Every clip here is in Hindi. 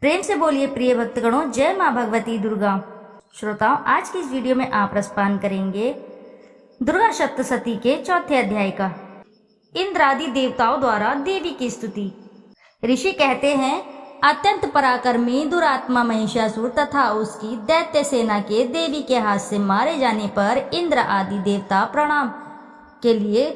प्रेम से बोलिए प्रिय भक्तगणों, जय माँ भगवती दुर्गा। श्रोताओं, आज की इस वीडियो में आप रसपान करेंगे दुर्गा सप्तशती के चौथे अध्याय का इंद्र आदि देवताओं द्वारा देवी की स्तुति। ऋषि कहते हैं, अत्यंत पराक्रमी दुरात्मा महिषासुर तथा उसकी दैत्य सेना के देवी के हाथ से मारे जाने पर इंद्र आदि देवता प्रणाम के लिए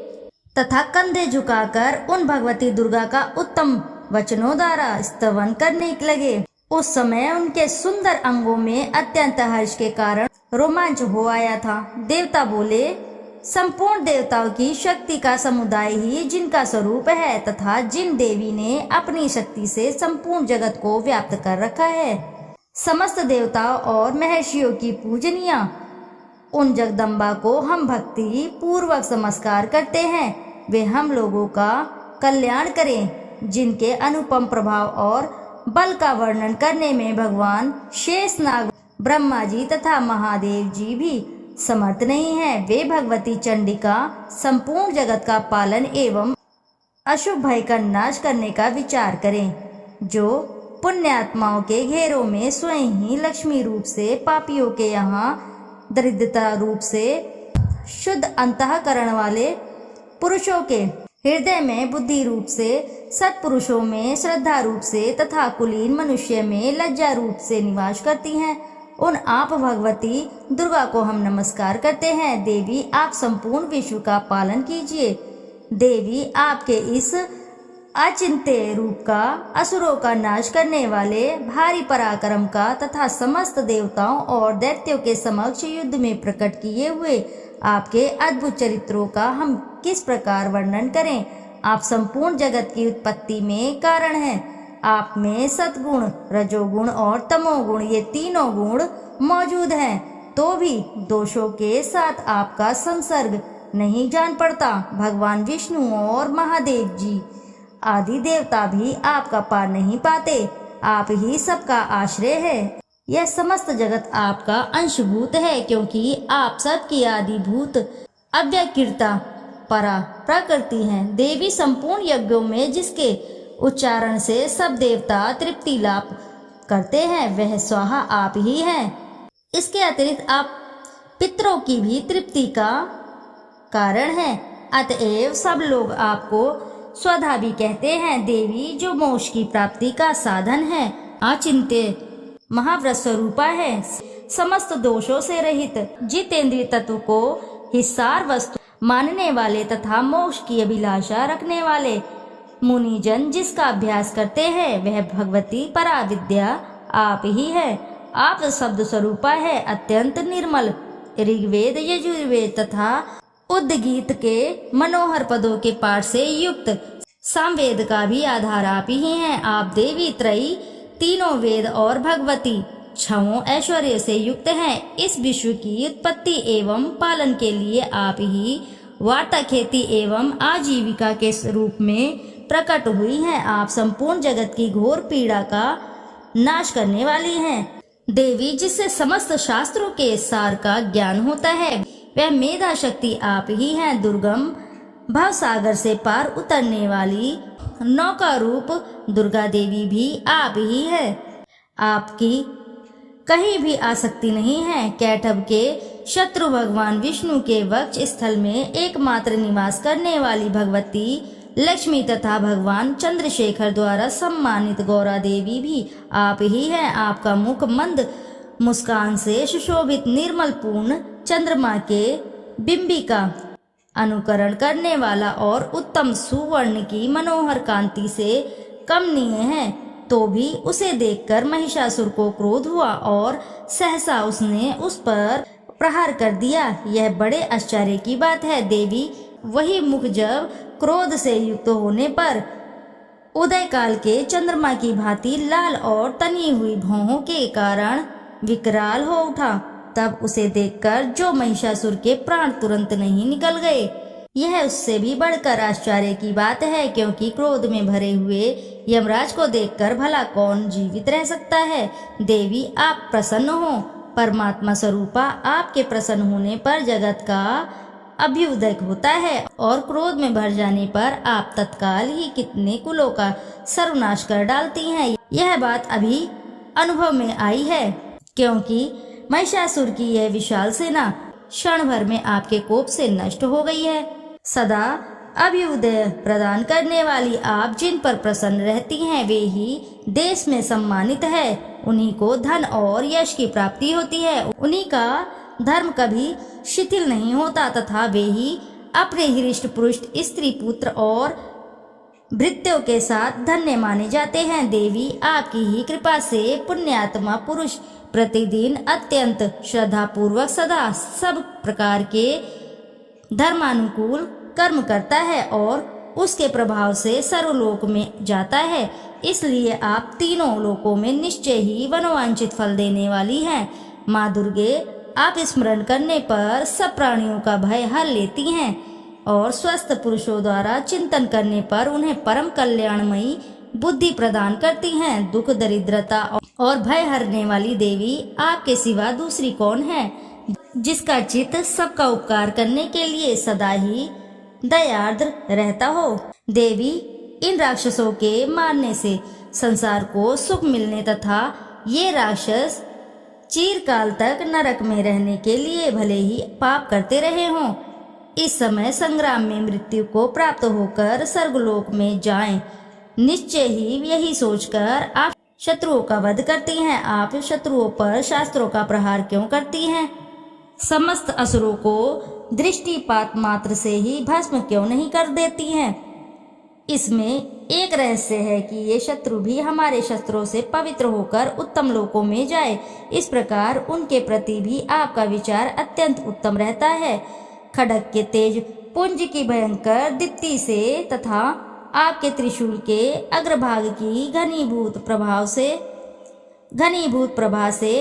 तथा कंधे झुकाकर उन भगवती दुर्गा का उत्तम वचनों द्वारा स्तवन करने लगे। उस समय उनके सुंदर अंगों में अत्यंत हर्ष के कारण रोमांच हो आया था। देवता बोले, संपूर्ण देवताओं की शक्ति का समुदाय ही जिनका स्वरूप है तथा जिन देवी ने अपनी शक्ति से संपूर्ण जगत को व्याप्त कर रखा है, समस्त देवताओं और महर्षियों की पूजनीय उन जगदम्बा को हम भक्ति पूर्वक नमस्कार करते हैं। वे हम लोगों का कल्याण करें। जिनके अनुपम प्रभाव और बल का वर्णन करने में भगवान शेषनाग, ब्रह्मा जी तथा महादेव जी भी समर्थ नहीं है। वे भगवती चंडिका संपूर्ण जगत का पालन एवं अशुभ भय का नाश करने का विचार करें, जो पुण्यात्माओं के घेरों में स्वयं ही लक्ष्मी रूप से, पापियों के यहाँ दरिद्रता रूप से, शुद्ध अंतःकरण वाले पुरुषों के हृदय में बुद्धि रूप से, सत्पुरुषों में श्रद्धा रूप से तथा कुलीन मनुष्य में लज्जा रूप से निवास करती हैं। उन आप भगवती दुर्गा को हम नमस्कार करते हैं। देवी, आप संपूर्ण विश्व का पालन कीजिए। देवी, आपके इस अचिंत्य रूप का, असुरों का नाश करने वाले भारी पराक्रम का तथा समस्त देवताओं और दैत्यों के समक्ष युद्ध में प्रकट किए हुए आपके अद्भुत चरित्रों का हम किस प्रकार वर्णन करें। आप संपूर्ण जगत की उत्पत्ति में कारण हैं। आप में सतगुण, रजोगुण और तमोगुण, ये तीनों गुण मौजूद हैं, तो भी दोषों के साथ आपका संसर्ग नहीं जान पड़ता। भगवान विष्णु और महादेव जी आदि देवता भी आपका पार नहीं पाते। आप ही सबका आश्रय है। यह समस्त जगत आपका अंशभूत है, क्योंकि आप सबकी आदिभूत अव्यक्तता परा प्रकृति हैं। देवी, संपूर्ण यज्ञों में जिसके उच्चारण से सब देवता तृप्ति लाभ करते हैं, वह स्वाहा आप ही हैं। इसके अतिरिक्त आप पितरों की भी तृप्ति का कारण हैं। अतएव सब लोग आपको स्वधा भी कहते हैं। देवी, जो मोक्ष की प्राप्ति का साधन है, अचिंत्य महाव्रत स्वरूपा है, समस्त दोषों से रहित, जितेंद्रिय तत्व को हिस्सार वस्तु मानने वाले तथा मोक्ष की अभिलाषा रखने वाले मुनिजन जिसका अभ्यास करते हैं, वह भगवती पराविद्या आप ही है। आप शब्द स्वरूपा है, अत्यंत निर्मल, ऋग्वेद, यजुर्वेद तथा उद्गीत के मनोहर पदों के पाठ से युक्त सामवेद का भी आधार आप ही हैं। आप देवी त्रयी, तीनों वेद और भगवती छवों ऐश्वर्य से युक्त हैं। इस विश्व की उत्पत्ति एवं पालन के लिए आप ही वार्ता, खेती एवं आजीविका के रूप में प्रकट हुई हैं। आप संपूर्ण जगत की घोर पीड़ा का नाश करने वाली हैं। देवी, जिससे समस्त शास्त्रों के सार का ज्ञान होता है, वह मेधा शक्ति आप ही हैं। दुर्गम भव सागर से पार उतरने वाली नौका रूप दुर्गा देवी भी आप ही है। आपकी कहीं भी आसक्ति नहीं है। कैटभ के शत्रु भगवान विष्णु के वक्ष स्थल में एकमात्र निवास करने वाली भगवती लक्ष्मी तथा भगवान चंद्रशेखर द्वारा सम्मानित गौरा देवी भी आप ही हैं। आपका मुख मंद मुस्कान से सुशोभित निर्मल पूर्ण चंद्रमा के बिंबी का अनुकरण करने वाला और उत्तम सुवर्ण की मनोहर कांति से कमनीय है। तो भी उसे देखकर महिषासुर को क्रोध हुआ और सहसा उसने उस पर प्रहार कर दिया। यह बड़े आश्चर्य की बात है। देवी, वही मुख जब क्रोध से युक्त होने पर उदय काल के चंद्रमा की भांति लाल और तनी हुई भौहों के कारण विकराल हो उठा, तब उसे देखकर जो महिषासुर के प्राण तुरंत नहीं निकल गए। यह उससे भी बढ़कर आश्चर्य की बात है, क्योंकि क्रोध में भरे हुए यमराज को देखकर भला कौन जीवित रह सकता है। देवी, आप प्रसन्न हो। परमात्मा स्वरूपा, आपके प्रसन्न होने पर जगत का अभ्युदय होता है और क्रोध में भर जाने पर आप तत्काल ही कितने कुलों का सर्वनाश कर डालती हैं। यह बात अभी अनुभव में आई है, क्योंकि महिषासुर की यह विशाल सेना क्षण भर में आपके कोप से नष्ट हो गई है। सदा अभ्युदय प्रदान करने वाली आप जिन पर प्रसन्न रहती हैं वे ही देश में सम्मानित है। उन्हीं को धन और यश की प्राप्ति होती है, उन्हीं का धर्म कभी शिथिल नहीं होता तथा वे ही अपने हृष्ट पुरुष स्त्री पुत्र और भृत्यों के साथ धन्य माने जाते हैं। देवी आपकी ही कृपा से पुण्यात्मा पुरुष प्रतिदिन अत्यंत श्रद्धा पूर्वक सदा सब प्रकार के धर्मानुकूल कर्म करता है और उसके प्रभाव से सर्वलोक में जाता है। इसलिए आप तीनों लोकों में निश्चय ही मनोवांछित फल देने वाली हैं। माँ दुर्गे आप स्मरण करने पर सब प्राणियों का भय हर लेती हैं और स्वस्थ पुरुषों द्वारा चिंतन करने पर उन्हें परम कल्याणमयी बुद्धि प्रदान करती हैं। दुख दरिद्रता और भय हरने वाली देवी आपके सिवा दूसरी कौन है, जिसका चित्त सबका उपकार करने के लिए सदा ही दयार्द्र रहता हो। देवी इन राक्षसों के मारने से संसार को सुख मिलने तथा ये राक्षस चिरकाल तक नरक में रहने के लिए भले ही पाप करते रहे हों, इस समय संग्राम में मृत्यु को प्राप्त होकर स्वर्गलोक में जाएं। निश्चय ही यही सोचकर आप शत्रुओं का वध करती हैं। आप शत्रुओं पर शास्त्रों का प्रहार क्यों करती हैं? समस्त असुरों को दृष्टिपात मात्र से ही भस्म क्यों नहीं कर देती हैं? इसमें एक रहस्य है कि ये शत्रु भी हमारे शस्त्रों से पवित्र होकर उत्तम लोकों में जाए। इस प्रकार उनके प्रति भी आपका विचार अत्यंत उत्तम रहता है। खड्ग के तेज पुंज की भयंकर दीप्ति से तथा आपके त्रिशूल के अग्रभाग की घनीभूत प्रभा से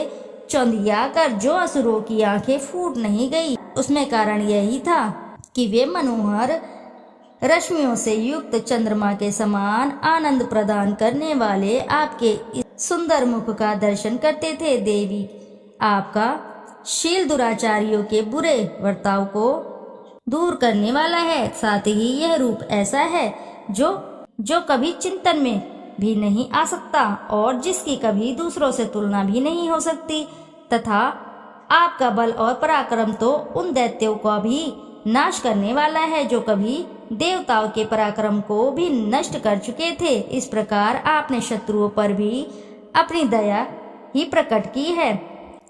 चौंधिया कर जो असुरों की आंखें फूट नहीं गई, उसमें कारण यही था कि वे मनोहर रश्मियों से युक्त चंद्रमा के समान आनंद प्रदान करने वाले आपके इस सुंदर मुख का दर्शन करते थे। देवी आपका शील दुराचारियों के बुरे वर्ताव को दूर करने वाला है। साथ ही यह रूप ऐसा है जो कभी चिंतन में भी नहीं आ सकता और जिसकी कभी दूसरों से तुलना भी नहीं हो सकती, तथा आपका बल और पराक्रम तो उन दैत्यों का भी नाश करने वाला है जो कभी देवताओं के पराक्रम को भी नष्ट कर चुके थे। इस प्रकार आपने शत्रुओं पर भी अपनी दया ही प्रकट की है।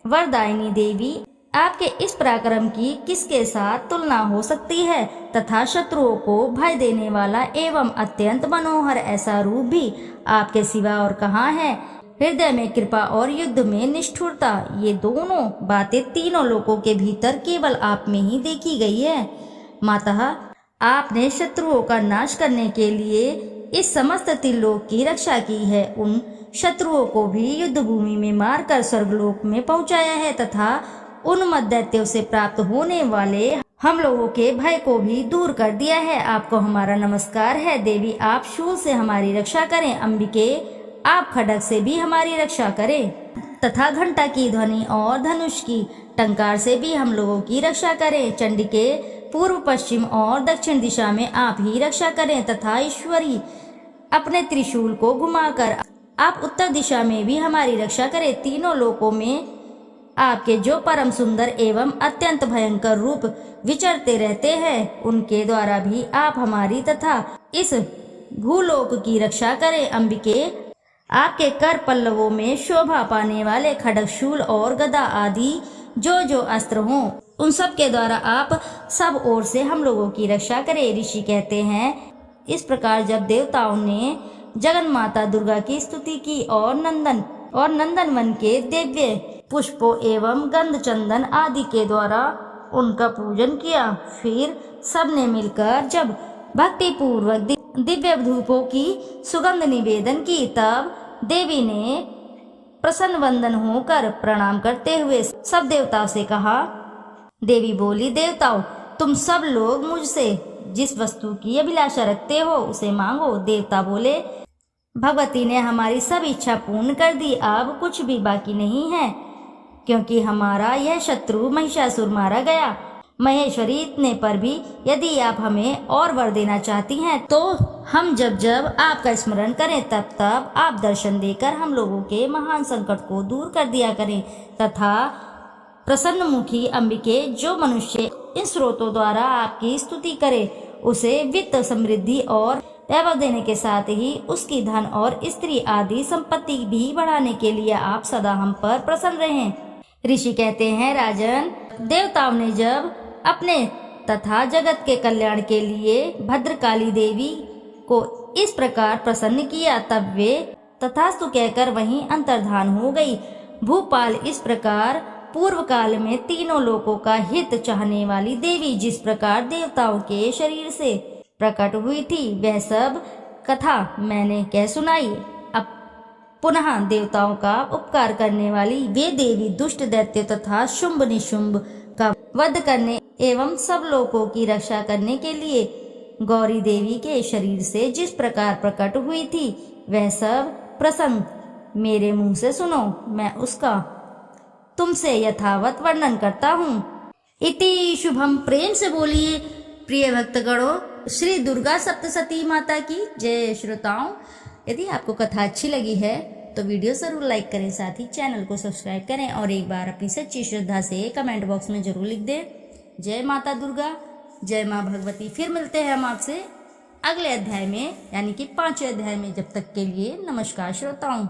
वरदायिनी देवी आपके इस पराक्रम की किसके साथ तुलना हो सकती है, तथा शत्रुओं को भय देने वाला एवं अत्यंत मनोहर ऐसा रूप भी आपके सिवा और कहाँ है। हृदय में कृपा और युद्ध में निष्ठुरता, ये दोनों बातें तीनों लोकों के भीतर केवल आप में ही देखी गई है। माता, आपने शत्रुओं का नाश करने के लिए इस समस्त त्रिलोक की रक्षा की है। उन शत्रुओं को भी युद्ध भूमि में मारकर स्वर्गलोक में पहुंचाया है तथा उन दैत्यों से प्राप्त होने वाले हम लोगों के भय को भी दूर कर दिया है। आपको हमारा नमस्कार है। देवी आप शूल से हमारी रक्षा करें। अंबिके आप खड्ग से भी हमारी रक्षा करें तथा घंटा की ध्वनि और धनुष की टंकार से भी हम लोगों की रक्षा करें। चंडिके पूर्व पश्चिम और दक्षिण दिशा में आप ही रक्षा करें तथा ईश्वरी अपने त्रिशूल को घुमाकर आप उत्तर दिशा में भी हमारी रक्षा करें। तीनों लोकों में आपके जो परम सुंदर एवं अत्यंत भयंकर रूप विचरते रहते हैं, उनके द्वारा भी आप हमारी तथा इस भूलोक की रक्षा करें। अंबिके आपके कर पल्लवों में शोभा पाने वाले खड्ग, शूल और गदा आदि जो अस्त्र हों, उन सब के द्वारा आप सब ओर से हम लोगों की रक्षा करें। ऋषि कहते हैं, इस प्रकार जब देवताओं ने जगन माता दुर्गा की स्तुति की और नंदन वन के दिव्य पुष्पों एवं गंध चंदन आदि के द्वारा उनका पूजन किया, फिर सबने मिलकर जब भक्ति पूर्वक दिव्य धूपों की सुगंध निवेदन की, तब देवी ने प्रसन्न वंदन होकर प्रणाम करते हुए सब देवताओं से कहा। देवी बोली, देवताओं, तुम सब लोग मुझसे जिस वस्तु की अभिलाषा रखते हो उसे मांगो। देवता बोले, भगवती ने हमारी सब इच्छा पूर्ण कर दी, अब कुछ भी बाकी नहीं है, क्योंकि हमारा यह शत्रु महिषासुर मारा गया। महेश्वरी इतने पर भी यदि आप हमें और वर देना चाहती हैं तो हम जब जब आपका स्मरण करें तब तब आप दर्शन देकर हम लोगों के महान संकट को दूर कर दिया करें तथा प्रसन्नमुखी अंबिके जो मनुष्य इन स्रोतों द्वारा आपकी स्तुति करे उसे वित्त समृद्धि और वैभव देने के साथ ही उसकी धन और स्त्री आदि संपत्ति भी बढ़ाने के लिए आप सदा हम पर प्रसन्न रहें। ऋषि कहते हैं, राजन, देवताओं ने जब अपने तथा जगत के कल्याण के लिए भद्रकाली देवी को इस प्रकार प्रसन्न किया तब वे तथास्तु कहकर वहीं अंतर्धान हो गई। भूपाल इस प्रकार पूर्व काल में तीनों लोकों का हित चाहने वाली देवी जिस प्रकार देवताओं के शरीर से प्रकट हुई थी वह सब कथा मैंने कह सुनाई। अब पुनः देवताओं का उपकार करने वाली वे देवी दुष्ट दैत्य तथा शुंभ निशुंभ का वध करने एवं सब लोगों की रक्षा करने के लिए गौरी देवी के शरीर से जिस प्रकार प्रकट हुई थी वह सब प्रसंग मेरे मुंह से सुनो, मैं उसका तुमसे यथावत वर्णन करता हूँ। इति शुभम। प्रेम से बोलिए प्रिय भक्तगणों, श्री दुर्गा सप्तशती माता की जय। श्रोताओं, यदि आपको कथा अच्छी लगी है तो वीडियो जरूर लाइक करें, साथ ही चैनल को सब्सक्राइब करें और एक बार अपनी सच्ची श्रद्धा से कमेंट बॉक्स में जरूर लिख दें, जय माता दुर्गा, जय माँ भगवती। फिर मिलते हैं हम आपसे अगले अध्याय में, यानी कि 5वें अध्याय में। जब तक के लिए नमस्कार श्रोताओं।